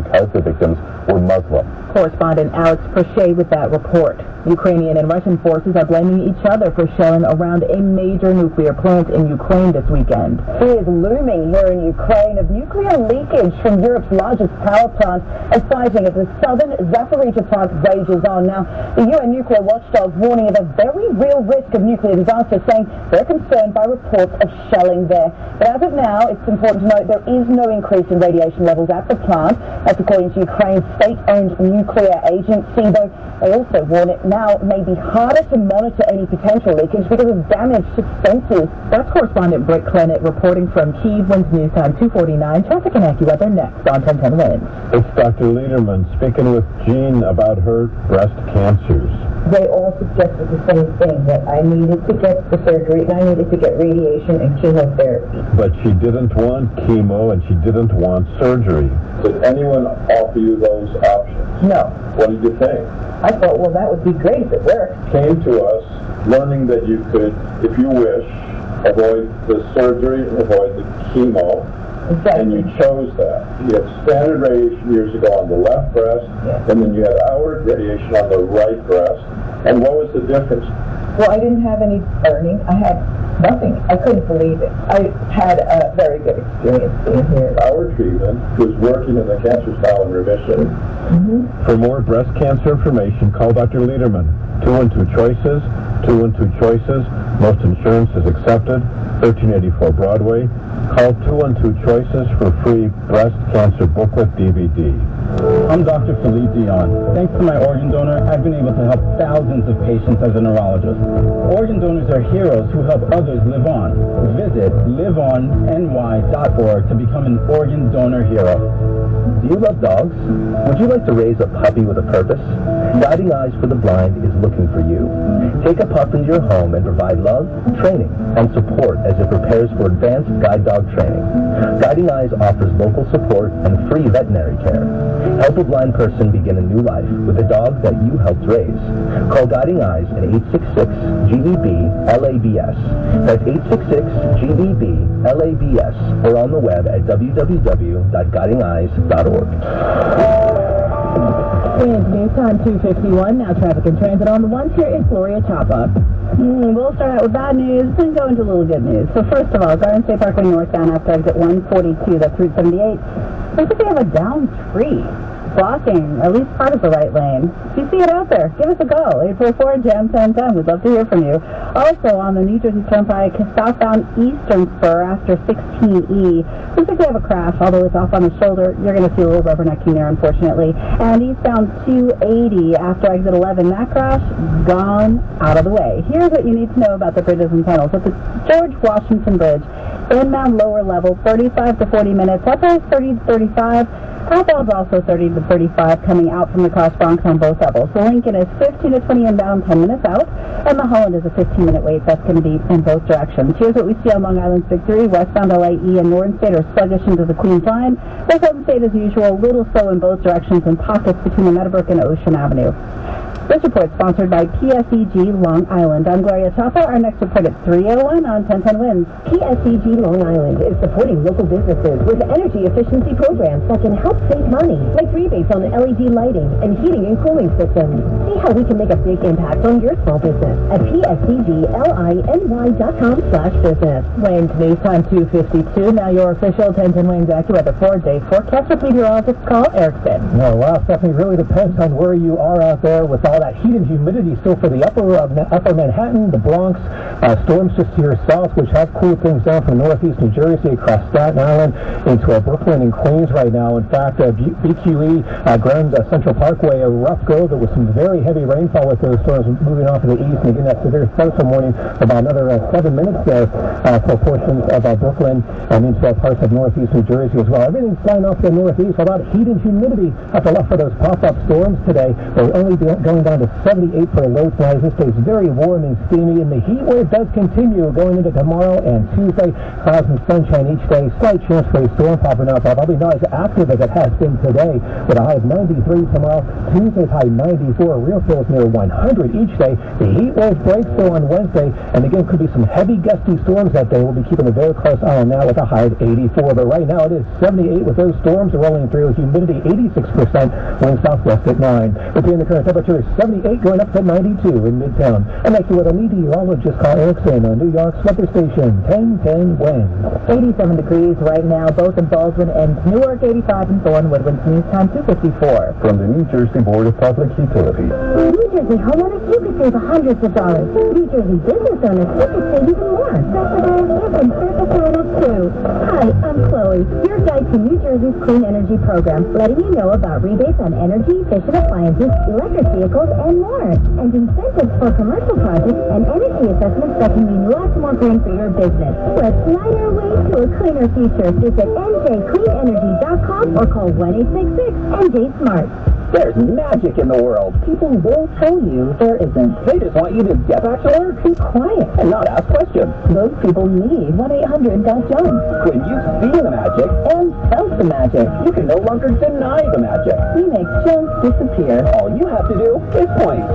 because the victims were Muslim. Correspondent Alex Prochet with that report. Ukrainian and Russian forces are blaming each other for shelling around a major nuclear plant in Ukraine this weekend. Fear is looming here in Ukraine of nuclear leakage from Europe's largest power plant as fighting at the southern Zaporizhzhia plant rages on. Now, the UN nuclear watchdog warning of a very real risk of nuclear disaster, saying they're concerned by reports of shelling there. But as of now, it's important to note there is no increase in radiation levels at the plant. That's according to Ukraine's state-owned nuclear agency, though they also warn it now may be harder to monitor any potential leakage because of damage to sensors. That's correspondent Britt Clennett reporting from Kyiv. Winds News Time 2:49. Traffic and AccuWeather next on 1010 Winds. It's Dr. Lederman speaking with Jean about her breast cancers. They all suggested the same thing, that I needed to get the surgery and I needed to get radiation and chemotherapy. But she didn't want chemo and she didn't want surgery. Did anyone offer you those options? No. What did you think? I thought, well, that would be great if it worked. Came to us learning that you could, if you wish, avoid the surgery, avoid the chemo. Exactly. And you chose that. You had standard radiation years ago on the left breast, and then you had our radiation on the right breast. And what was the difference? Well, I didn't have any burning. I had nothing. I couldn't believe it. I had a very good experience being here. Our treatment was working and the cancer's now in remission. For more breast cancer information, call Dr. Lederman. 212 Choices, 212 Choices. Most insurance is accepted. 1384 Broadway. Call 212 Choices for free breast cancer booklet DVD. I'm Dr. Philippe Dion. Thanks to my organ donor, I've been able to help thousands of patients as a neurologist. Organ donors are heroes who help others live on. Visit liveonny.org to become an organ donor hero. Do you love dogs? Would you like to raise a puppy with a purpose? Guiding Eyes for the Blind is looking for you. Take a pup into your home and provide love, training, and support as it prepares for advanced guide dog training. Guiding Eyes offers local support and free veterinary care. Help a blind person begin a new life with a dog that you helped raise. Call Guiding Eyes at 866-GEB-LABS. That's 866-GEB-LABS or on the web at www.guidingeyes.org. Winds News Time 2:51. Now traffic and transit on the ones. Here is Gloria Chapa. We'll start out with bad news and go into a little good news. So first of all, Garden State Parkway northbound after exit 142, that's Route 78. Looks like they have a downed tree blocking at least part of the right lane. If you see it out there, give us a call. 844-JAM-1010. We'd love to hear from you. Also, on the New Jersey Turnpike, southbound Eastern Spur after 16E. Looks like they have a crash, although it's off on the shoulder. You're going to see a little rubbernecking there, unfortunately. And eastbound 280 after exit 11. That crash, gone out of the way. Here's what you need to know about the bridges and tunnels. At the George Washington Bridge, inbound lower level, 35 to 40 minutes. Upper 30 to 35. Outbound is also 30 to 35 coming out from the Cross Bronx on both levels. The Lincoln is 15 to 20 inbound, 10 minutes out. And the Holland is a 15-minute wait. That's going to be in both directions. Here's what we see on Long Island's Victory. Westbound LAE and Northern State are sluggish into the Queens line. The Southern State, as usual, little slow in both directions and pockets between the Meadowbrook and Ocean Avenue. This report is sponsored by PSEG Long Island. I'm Gloria Chapa. Our next report at 3:01 on 1010 Winds. PSEG Long Island is supporting local businesses with energy efficiency programs that can help save money, like rebates on LED lighting and heating and cooling systems. See how we can make a big impact on your small business at psegLINY.com/business. Winds News Time 2:52. Now your official 1010 Winds AccuWeather 4-day forecast with meteorologist Carl Erickson. Oh, wow, Stephanie, it really depends on where you are out there with all that heat and humidity still for the upper Manhattan, the Bronx, storms just to your south, which have cooled things down from northeast New Jersey across Staten Island into Brooklyn and Queens right now. In fact, BQE, Grand Central Parkway, a rough go. There was some very heavy rainfall with those storms moving off to the east and again that severe thunderstorm warning about another 7 minutes there for portions of Brooklyn and into parts of northeast New Jersey as well. Everything's flying off to the northeast. A lot of heat and humidity have to look for those pop-up storms today. They're only going going down to 78 for a low tonight. This stays very warm and steamy, and the heat wave does continue going into tomorrow and Tuesday. Clouds and sunshine each day. Slight chance for a storm popping up. Probably not as active as it has been today, with a high of 93 tomorrow. Tuesday's high 94. Real feels near 100 each day. The heat wave breaks though on Wednesday, and again could be some heavy gusty storms that day. We'll be keeping a very close eye on that with a high of 84. But right now it is 78 with those storms rolling through. Humidity 86%. Wind southwest at 9. Between the current temperature is 78 going up to 92 in Midtown. And next to what a meteorologist call Erickson on New York's weather station 1010 wind. 87 degrees right now, both in Baldwin and Newark. 85 in Thornwood. Winds news time 2:54. From the New Jersey Board of Public Utilities. New Jersey homeowners, you could save hundreds of dollars. New Jersey business owners, you could save even more. You can circle sign-up too. Hi, I'm Chloe, your guide to New Jersey's clean energy program, letting you know about rebates on energy-efficient appliances, electric vehicles, and more. And incentives for commercial projects and energy assessments that can mean lots more green for your business. Let's light our way to a cleaner future. Visit njcleanenergy.com or call 1-866-NJ-SMART. There's magic in the world. People will tell you there isn't. They just want you to get back to work, be quiet, and not ask questions. Those people need 1-800-GOT-JUNK. When you see the magic and sense the magic, you can no longer deny the magic. We make junk disappear. All you have to do is point.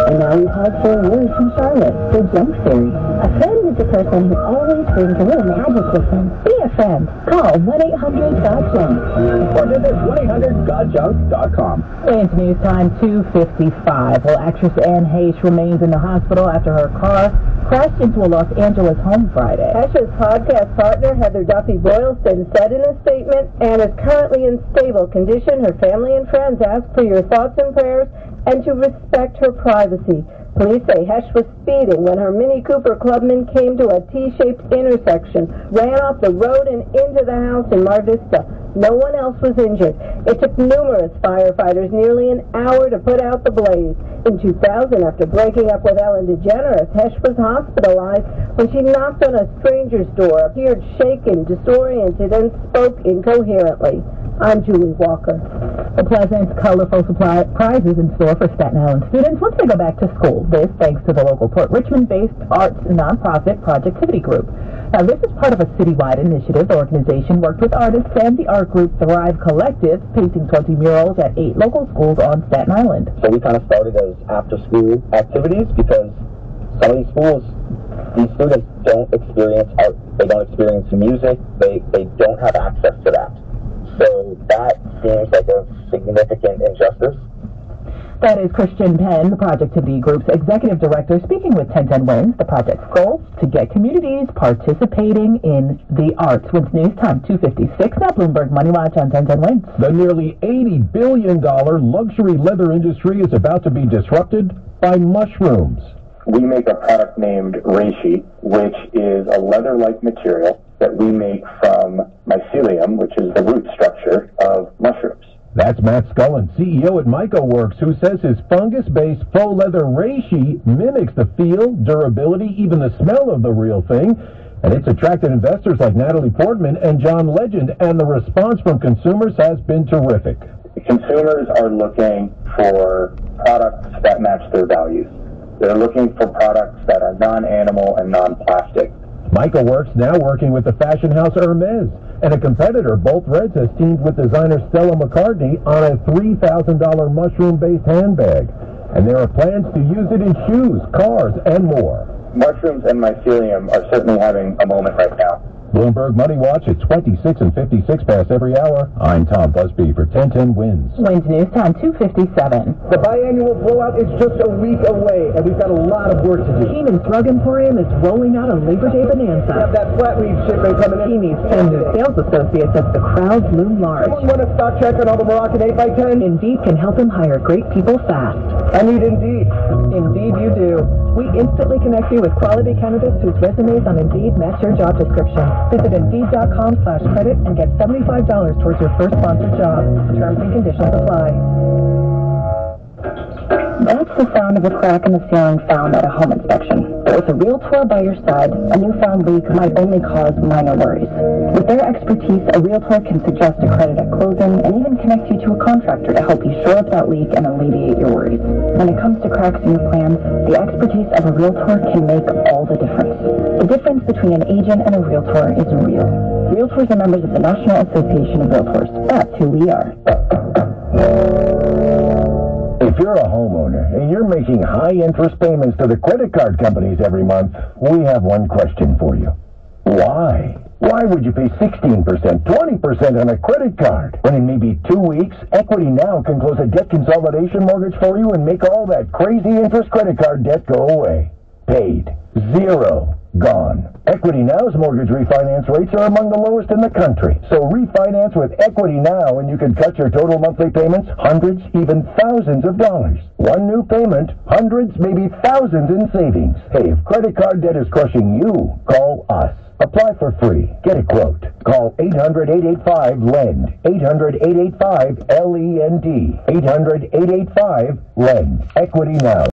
And now we pause for a word from Charlotte, the junk fairy. A friend is a person who always brings a little magic with them. Be a friend. Call 1-800-GOT-JUNK. Or visit 1-800-GOT-JUNK.com. Winds news time 2:55. Well, actress Anne Heche remains in the hospital after her car crashed into a Los Angeles home Friday. Heche's podcast partner, Heather Duffy Boylston, said in a statement, Anne is currently in stable condition. Her family and friends ask for your thoughts and prayers and to respect her privacy. Police say Heche was speeding when her Mini Cooper clubman came to a T-shaped intersection, ran off the road and into the house in Mar Vista. No one else was injured. It took numerous firefighters nearly an hour to put out the blaze. In 2000, after breaking up with Ellen DeGeneres, Heche was hospitalized when she knocked on a stranger's door, appeared shaken, disoriented, and spoke incoherently. I'm Julie Walker. A pleasant, colorful supply of prizes in store for Staten Island students once they go back to school. This thanks to the local Port Richmond-based arts nonprofit Projectivity Group. Now, this is part of a citywide initiative. The organization worked with artists and the art group Thrive Collective, painting 20 murals at 8 local schools on Staten Island. So we kind of started as after-school activities because some of these schools, these students don't experience art. They don't experience music. They don't have access to that. So that seems like a significant injustice. That is Christian Penn, the Projectivity Group's executive director, speaking with 1010 Winds. The project's goal to get communities participating in the arts. Winds news time 2:56. Now Bloomberg Money Watch on 1010 Winds. The nearly $80 billion luxury leather industry is about to be disrupted by mushrooms. We make a product named reishi, which is a leather-like material that we make from mycelium, which is the root structure of mushrooms. That's Matt Scullin, CEO at MycoWorks, who says his fungus-based faux leather reishi mimics the feel, durability, even the smell of the real thing. And it's attracted investors like Natalie Portman and John Legend, and the response from consumers has been terrific. Consumers are looking for products that match their values. They're looking for products that are non-animal and non-plastic. MycoWorks now working with the fashion house Hermes, and a competitor, Bolt Reds, has teamed with designer Stella McCartney on a $3,000 mushroom-based handbag. And there are plans to use it in shoes, cars, and more. Mushrooms and mycelium are certainly having a moment right now. Bloomberg Money Watch at 26 and 56 past every hour. I'm Tom Busby for 1010 Winds. Winds news time 2:57. The biannual blowout is just a week away, and we've got a lot of work to do. Keenan's Drug Emporium is rolling out a Labor Day bonanza. That flat leaf shipment coming in. He needs 10 new sales associates as the crowds loom large. Someone want to stock check on all the Moroccan 8x10? Indeed can help him hire great people fast. I need Indeed. Indeed you do. We instantly connect you with quality candidates whose resumes on Indeed match your job description. Visit Indeed.com/credit and get $75 towards your first sponsored job. Terms and conditions apply. That's the sound of a crack in the ceiling found at a home inspection. But with a realtor by your side, a newfound leak might only cause minor worries. With their expertise, a realtor can suggest a credit at closing and even connect you to a contractor to help you shore up that leak and alleviate your worries. When it comes to cracks in your plans, the expertise of a realtor can make all the difference. The difference between an agent and a realtor is real. Realtors are members of the National Association of Realtors. That's who we are. If you're a homeowner and you're making high-interest payments to the credit card companies every month, we have one question for you. Why? Why would you pay 16%, 20% on a credit card when in maybe 2 weeks, Equity Now can close a debt consolidation mortgage for you and make all that crazy interest credit card debt go away? Paid. Zero. Gone. Equity Now's mortgage refinance rates are among the lowest in the country. So refinance with Equity Now and you can cut your total monthly payments hundreds, even thousands of dollars. One new payment, hundreds, maybe thousands in savings. Hey, if credit card debt is crushing you, call us. Apply for free. Get a quote. Call 800-885-LEND. 800-885-LEND. 800-885-LEND. Equity Now.